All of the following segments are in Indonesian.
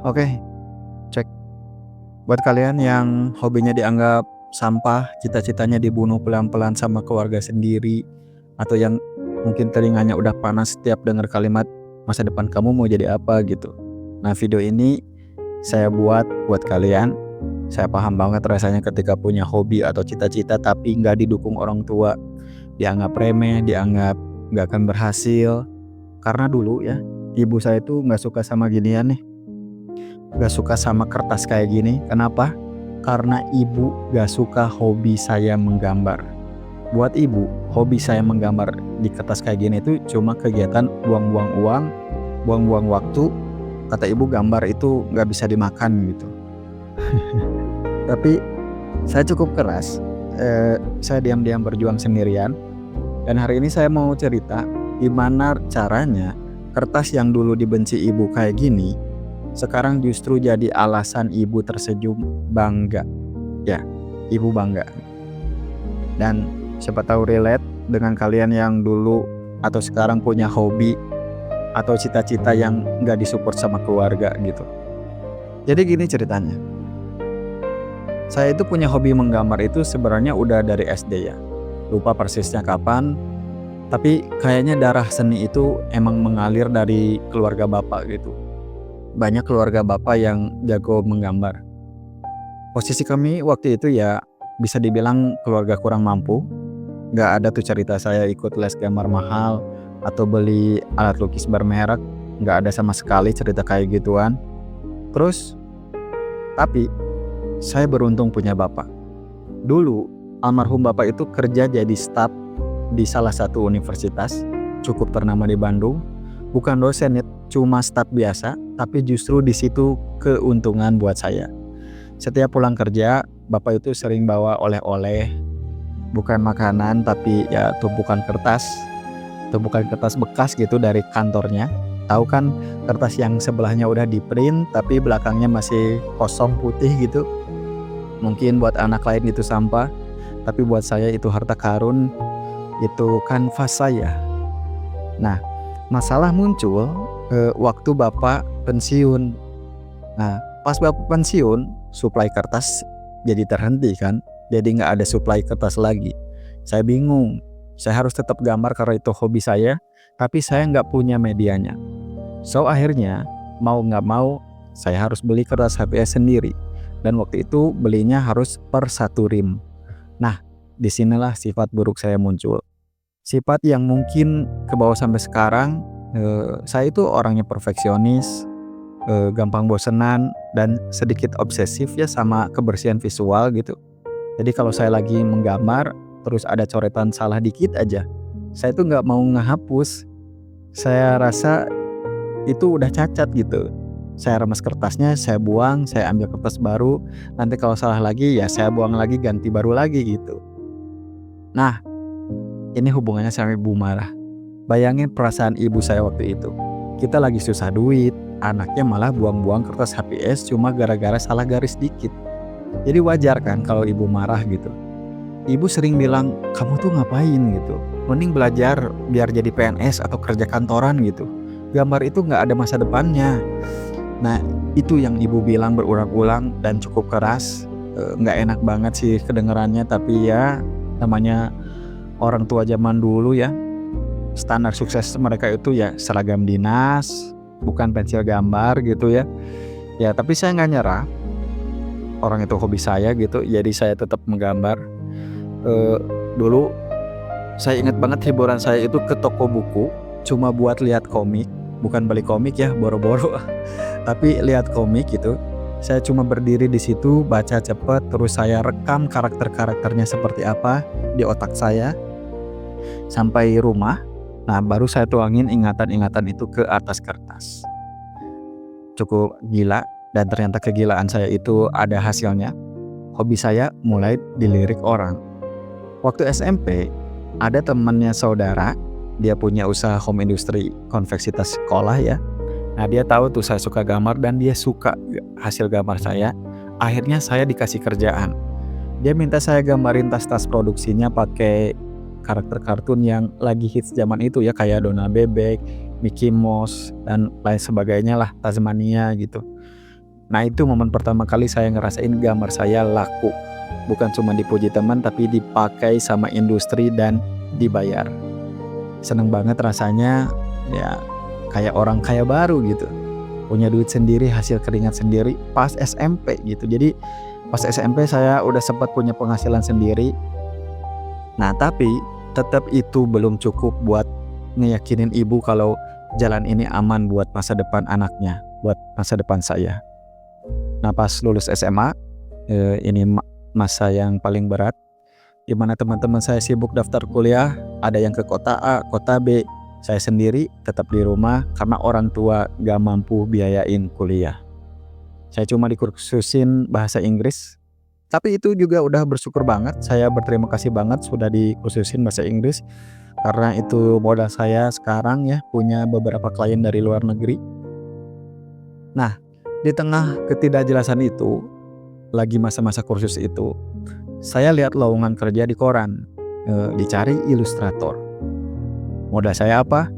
Oke, cek. Buat kalian yang hobinya dianggap sampah, cita-citanya dibunuh pelan-pelan sama keluarga sendiri, atau yang mungkin telinganya udah panas setiap dengar kalimat masa depan kamu mau jadi apa gitu. Nah, video ini saya buat kalian. Saya paham banget rasanya ketika punya hobi atau cita-cita tapi nggak didukung orang tua, dianggap remeh, dianggap nggak akan berhasil. Karena dulu ya, ibu saya tuh nggak suka sama ginian nih. Gak suka sama kertas kayak gini. Kenapa? Karena ibu gak suka hobi saya menggambar. Buat ibu, hobi saya menggambar di kertas kayak gini itu cuma kegiatan buang-buang uang, buang-buang waktu. Kata ibu, gambar itu gak bisa dimakan gitu. Tapi saya cukup keras. Saya diam-diam berjuang sendirian. Dan hari ini saya mau cerita gimana caranya kertas yang dulu dibenci ibu kayak gini sekarang justru jadi alasan ibu tersenyum bangga. Ya, ibu bangga. Dan siapa tahu relate dengan kalian yang dulu atau sekarang punya hobi atau cita-cita yang gak disupport sama keluarga gitu. Jadi gini ceritanya. Saya itu punya hobi menggambar itu sebenarnya udah dari SD ya. Lupa persisnya kapan, tapi kayaknya darah seni itu emang mengalir dari keluarga bapak gitu. Banyak keluarga bapak yang jago menggambar. Posisi kami waktu itu ya bisa dibilang keluarga kurang mampu. Gak ada tuh cerita saya ikut les gambar mahal atau beli alat lukis bermerek. Gak ada sama sekali cerita kayak gituan. Terus, tapi saya beruntung punya bapak. Dulu almarhum bapak itu kerja jadi staf di salah satu universitas cukup ternama di Bandung. Bukan dosen ya, cuma staf biasa, tapi justru di situ keuntungan buat saya. Setiap pulang kerja, bapak itu sering bawa oleh-oleh, bukan makanan tapi ya tumpukan kertas bekas gitu dari kantornya. Tahu kan kertas yang sebelahnya udah di print tapi belakangnya masih kosong putih gitu. Mungkin buat anak lain itu sampah, tapi buat saya itu harta karun, itu kanvas saya. Nah, masalah muncul waktu bapak pensiun. Nah, pas bapak pensiun, suplai kertas jadi terhenti kan. Jadi nggak ada suplai kertas lagi. Saya bingung. Saya harus tetap gambar karena itu hobi saya, tapi saya nggak punya medianya. So akhirnya mau nggak mau saya harus beli kertas HPS sendiri. Dan waktu itu belinya harus per 1 rim. Nah, disinilah sifat buruk saya muncul. Sifat yang mungkin ke bawah sampai sekarang. Saya itu orangnya perfeksionis, gampang bosenan, dan sedikit obsesif ya sama kebersihan visual gitu. Jadi kalau saya lagi menggambar terus ada coretan salah dikit aja, saya tuh nggak mau ngehapus. Saya rasa itu udah cacat gitu. Saya remes kertasnya, saya buang, saya ambil kertas baru. Nanti kalau salah lagi ya saya buang lagi, ganti baru lagi gitu. Nah, ini hubungannya sama ibu marah. Bayangin perasaan ibu saya waktu itu. Kita lagi susah duit, anaknya malah buang-buang kertas HPS cuma gara-gara salah garis dikit. Jadi wajar kan kalau ibu marah gitu. Ibu sering bilang, kamu tuh ngapain gitu. Mending belajar biar jadi PNS atau kerja kantoran gitu. Gambar itu gak ada masa depannya. Nah, itu yang ibu bilang berulang-ulang dan cukup keras. Gak enak banget sih kedengerannya, tapi ya namanya orang tua zaman dulu ya. Standar sukses mereka itu ya seragam dinas, bukan pensil gambar gitu ya. Ya tapi saya nggak nyerah. Orang itu hobi saya gitu, jadi saya tetap menggambar. Dulu saya ingat banget hiburan saya itu ke toko buku, cuma buat lihat komik, bukan beli komik ya, boro-boro. Tapi lihat komik gitu. Saya cuma berdiri di situ, baca cepet, terus saya rekam karakter-karakternya seperti apa di otak saya. Sampai rumah. Nah, baru saya tuangin ingatan-ingatan itu ke atas kertas. Cukup gila, dan ternyata kegilaan saya itu ada hasilnya. Hobi saya mulai dilirik orang. Waktu SMP, ada temannya saudara, dia punya usaha home industry konveksi tas sekolah ya. Nah, dia tahu tuh saya suka gambar dan dia suka hasil gambar saya. Akhirnya saya dikasih kerjaan. Dia minta saya gambarin tas-tas produksinya pakai karakter kartun yang lagi hits zaman itu ya, kayak Donald Bebek, Mickey Mouse, dan lain sebagainya lah, Tasmania gitu. Nah itu momen pertama kali saya ngerasain gambar saya laku. Bukan cuma dipuji teman tapi dipakai sama industri dan dibayar. Seneng banget rasanya, ya kayak orang kaya baru gitu. Punya duit sendiri, hasil keringat sendiri pas SMP gitu. Jadi pas SMP saya udah sempat punya penghasilan sendiri. Nah tapi tetap itu belum cukup buat ngeyakinin ibu kalau jalan ini aman buat masa depan anaknya, buat masa depan saya. Nah pas lulus SMA, ini masa yang paling berat, di mana teman-teman saya sibuk daftar kuliah, ada yang ke kota A, kota B. Saya sendiri tetap di rumah karena orang tua gak mampu biayain kuliah. Saya cuma dikursusin bahasa Inggris, tapi itu juga udah bersyukur banget. Saya berterima kasih banget sudah dikursusin bahasa Inggris, karena itu modal saya sekarang ya, punya beberapa klien dari luar negeri. Nah, di tengah ketidakjelasan itu, lagi masa-masa kursus itu, saya lihat lowongan kerja di koran, dicari ilustrator. Modal saya apa?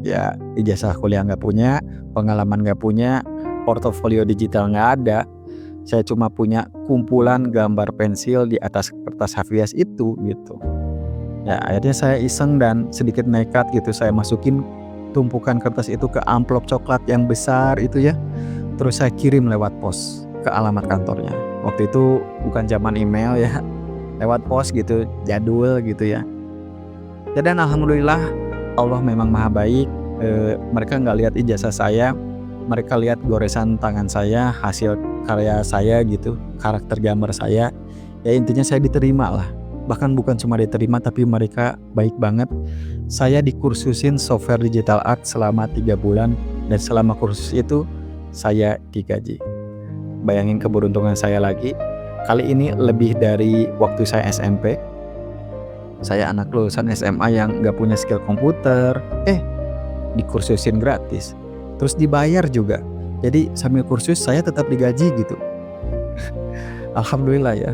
Ya ijazah kuliah gak punya, pengalaman gak punya, portofolio digital gak ada. Saya cuma punya kumpulan gambar pensil di atas kertas HVS itu gitu. Ya akhirnya saya iseng dan sedikit nekat gitu, saya masukin tumpukan kertas itu ke amplop coklat yang besar itu ya. Terus saya kirim lewat pos ke alamat kantornya. Waktu itu bukan zaman email ya, lewat pos gitu, jadul gitu ya. Dan alhamdulillah Allah memang maha baik. Mereka gak lihat ijazah saya, mereka lihat goresan tangan saya, hasil karya saya gitu, karakter gambar saya. Ya intinya saya diterima lah. Bahkan bukan cuma diterima tapi mereka baik banget. Saya dikursusin software digital art selama 3 bulan. Dan selama kursus itu saya digaji. Bayangin keberuntungan saya lagi. Kali ini lebih dari waktu saya SMP. Saya anak lulusan SMA yang gak punya skill komputer, dikursusin gratis, terus dibayar juga. Jadi sambil kursus saya tetap digaji gitu. Alhamdulillah ya.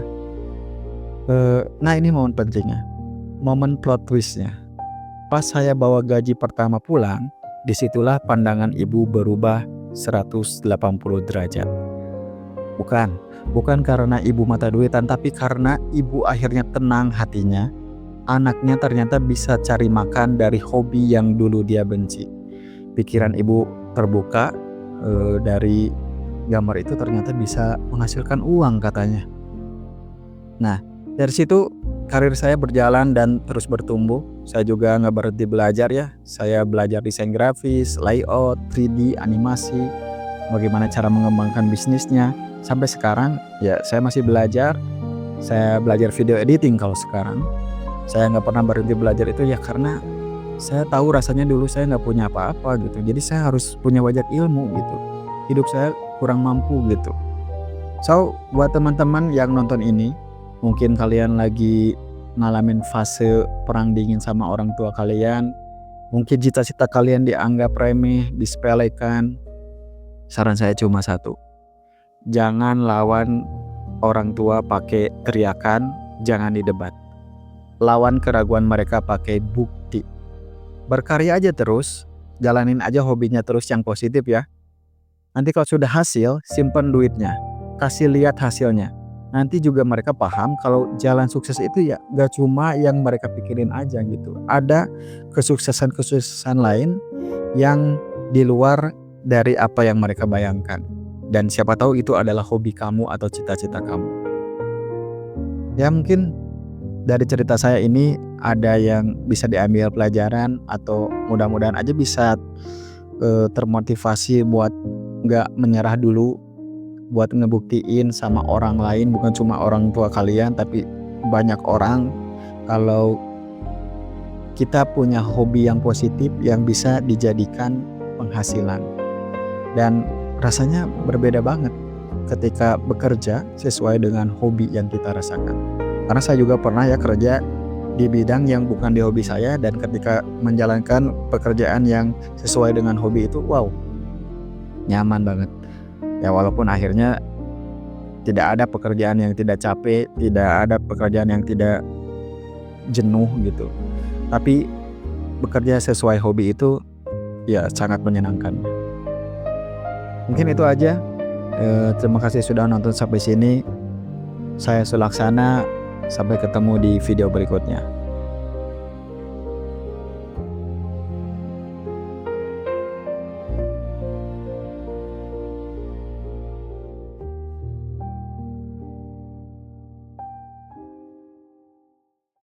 Nah ini momen pentingnya, momen plot twistnya. Pas saya bawa gaji pertama pulang, disitulah pandangan ibu berubah 180 derajat. Bukan karena ibu mata duitan, tapi karena ibu akhirnya tenang hatinya. Anaknya ternyata bisa cari makan dari hobi yang dulu dia benci. Pikiran ibu terbuka, dari gambar itu ternyata bisa menghasilkan uang katanya. Nah dari situ karir saya berjalan dan terus bertumbuh. Saya juga gak berhenti belajar ya. Saya belajar desain grafis, layout, 3D, animasi, bagaimana cara mengembangkan bisnisnya. Sampai sekarang ya saya masih belajar. Saya belajar video editing kalau sekarang. Saya gak pernah berhenti belajar itu ya karena saya tahu rasanya dulu saya gak punya apa-apa gitu. Jadi saya harus punya banyak ilmu gitu. Hidup saya kurang mampu gitu. So buat teman-teman yang nonton ini, mungkin kalian lagi ngalamin fase perang dingin sama orang tua kalian. Mungkin cita-cita kalian dianggap remeh, disepelekan. Saran saya cuma satu. Jangan lawan orang tua pakai teriakan, jangan didebat. Lawan keraguan mereka pakai bukti. Berkarya aja terus, jalanin aja hobinya terus yang positif ya. Nanti kalau sudah hasil, simpen duitnya, kasih lihat hasilnya. Nanti juga mereka paham kalau jalan sukses itu ya gak cuma yang mereka pikirin aja gitu. Ada kesuksesan-kesuksesan lain yang di luar dari apa yang mereka bayangkan. Dan siapa tahu itu adalah hobi kamu atau cita-cita kamu. Ya mungkin dari cerita saya ini ada yang bisa diambil pelajaran, atau mudah-mudahan aja bisa termotivasi buat gak menyerah dulu, buat ngebuktiin sama orang lain, bukan cuma orang tua kalian tapi banyak orang, kalau kita punya hobi yang positif yang bisa dijadikan penghasilan. Dan rasanya berbeda banget ketika bekerja sesuai dengan hobi yang kita rasakan. Karena saya juga pernah ya kerja di bidang yang bukan di hobi saya, dan ketika menjalankan pekerjaan yang sesuai dengan hobi itu, wow, nyaman banget. Ya walaupun akhirnya tidak ada pekerjaan yang tidak capek, tidak ada pekerjaan yang tidak jenuh gitu. Tapi bekerja sesuai hobi itu ya sangat menyenangkan. Mungkin itu aja Terima kasih sudah nonton sampai sini. Saya Sulaksana, sampai ketemu di video berikutnya.